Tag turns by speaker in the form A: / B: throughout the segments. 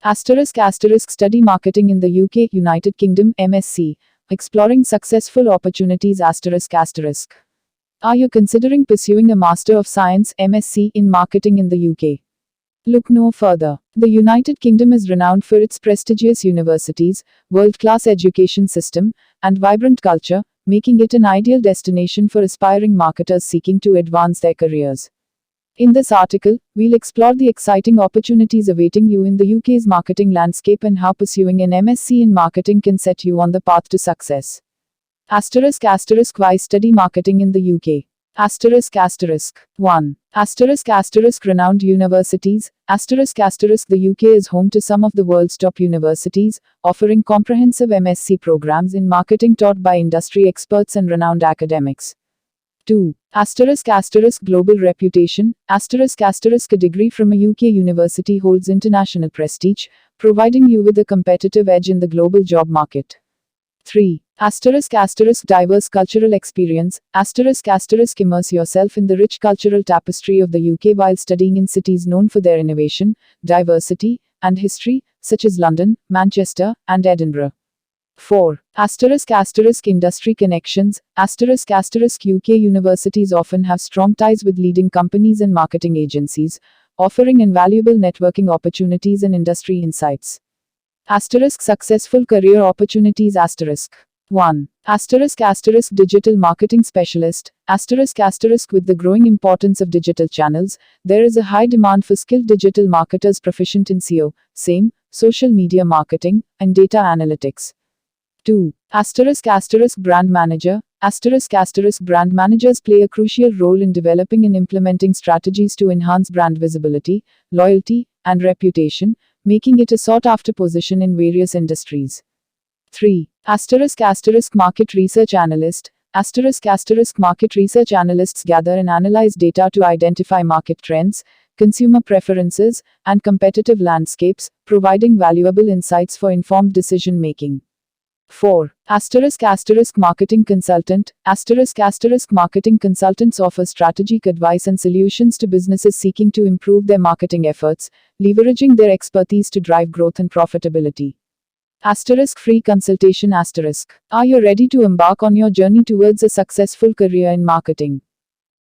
A: *** Study Marketing in the UK, United Kingdom, MSc. Exploring successful opportunities ***. Are you considering pursuing a Master of Science, MSc, in marketing in the UK? Look no further. The United Kingdom is renowned for its prestigious universities, world-class education system, and vibrant culture, making it an ideal destination for aspiring marketers seeking to advance their careers. In this article, we'll explore the exciting opportunities awaiting you in the UK's marketing landscape and how pursuing an MSc in marketing can set you on the path to success. *** Why study marketing in the UK? *** 1. *** Renowned universities. *** The UK is home to some of the world's top universities, offering comprehensive MSc programs in marketing taught by industry experts and renowned academics. 2. *** Global reputation. *** A degree from a UK university holds international prestige, providing you with a competitive edge in the global job market. 3. *** Diverse cultural experience. *** Immerse yourself in the rich cultural tapestry of the UK while studying in cities known for their innovation, diversity, and history, such as London, Manchester, and Edinburgh. 4. *** Industry connections. *** UK universities often have strong ties with leading companies and marketing agencies, offering invaluable networking opportunities and industry insights. * Successful career opportunities. 1. *** Digital marketing specialist. *** With the growing importance of digital channels, there is a high demand for skilled digital marketers proficient in SEO, SEM, social media marketing, and data analytics. 2. *** Brand manager. *** Brand managers play a crucial role in developing and implementing strategies to enhance brand visibility, loyalty, and reputation, making it a sought-after position in various industries. 3. *** Market research analyst. *** Market research analysts gather and analyze data to identify market trends, consumer preferences, and competitive landscapes, providing valuable insights for informed decision-making. 4. *** Marketing consultant. *** Marketing consultants offer strategic advice and solutions to businesses seeking to improve their marketing efforts, leveraging their expertise to drive growth and profitability. * Free consultation. Are you ready to embark on your journey towards a successful career in marketing?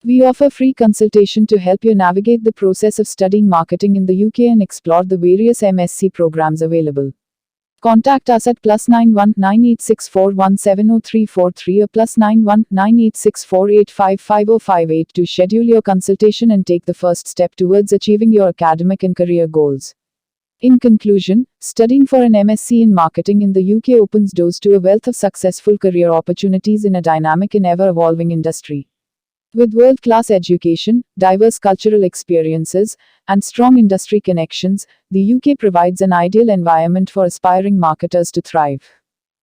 A: We offer free consultation to help you navigate the process of studying marketing in the UK and explore the various MSc programs available. Contact us at +91 9864170343 or +91 9864855058 to schedule your consultation and take the first step towards achieving your academic and career goals. In conclusion, studying for an MSc in marketing in the UK opens doors to a wealth of successful career opportunities in a dynamic and ever-evolving industry. With world-class education, diverse cultural experiences, and strong industry connections, the UK provides an ideal environment for aspiring marketers to thrive.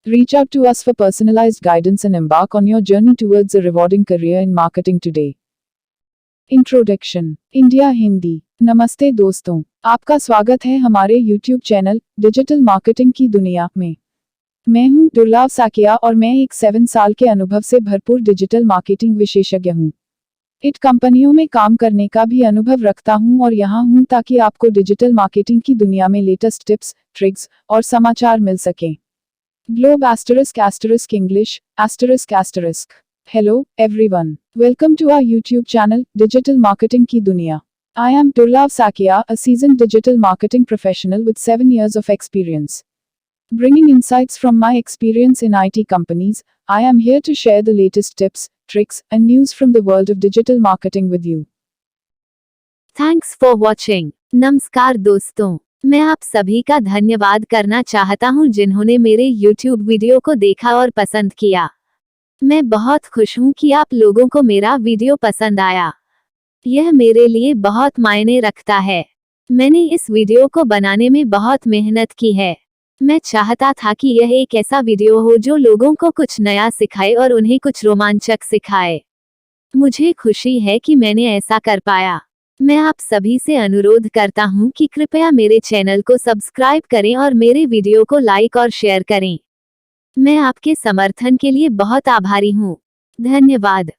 A: Reach out to us for personalized guidance and embark on your journey towards a rewarding career in marketing today. Introduction India Hindi. नमस्ते दोस्तों, आपका स्वागत है हमारे YouTube channel digital marketing की दुनिया में। मैं हूं दुर्लभ साकिया और मैं एक 7 साल के अनुभव से भरपूर डिजिटल मार्केटिंग विशेषज्ञ हूं। इट कंपनियों में काम करने का भी अनुभव रखता हूं और यहां हूं ताकि आपको डिजिटल मार्केटिंग की दुनिया में लेटेस्ट टिप्स, ट्रिक्स और समाचार मिल सकें। Globe ** English **. Hello, everyone. Welcome to our YouTube channel, Digital Marketing Ki Duniya. I am Durlab Sakia, a seasoned digital marketing professional with 7 years of experience. Bringing insights from my experience in IT companies, I am here to share the latest tips, tricks, and news from the world of digital marketing with you.
B: Thanks for watching. नमस्कार दोस्तों, मैं आप सभी का धन्यवाद करना चाहता हूं जिन्होंने मेरे YouTube वीडियो को देखा और पसंद किया। मैं बहुत खुश हूं कि आप लोगों को मेरा वीडियो पसंद आया। यह मेरे लिए बहुत मायने रखता है। मैंने इस वीडियो को बनाने में बहुत मेहनत की है। मैं चाहता था कि यह एक ऐसा वीडियो हो जो लोगों को कुछ नया सिखाए और उन्हें कुछ रोमांचक सिखाए। मुझे खुशी है कि मैंने ऐसा कर पाया। मैं आप सभी से अनुरोध करता हूं कि कृपया मेरे चैनल को सब्सक्राइब करें और मेरे वीडियो को लाइक और शेयर करें। मैं आपके समर्थन के लिए बहुत आभारी हूं। धन्यवाद।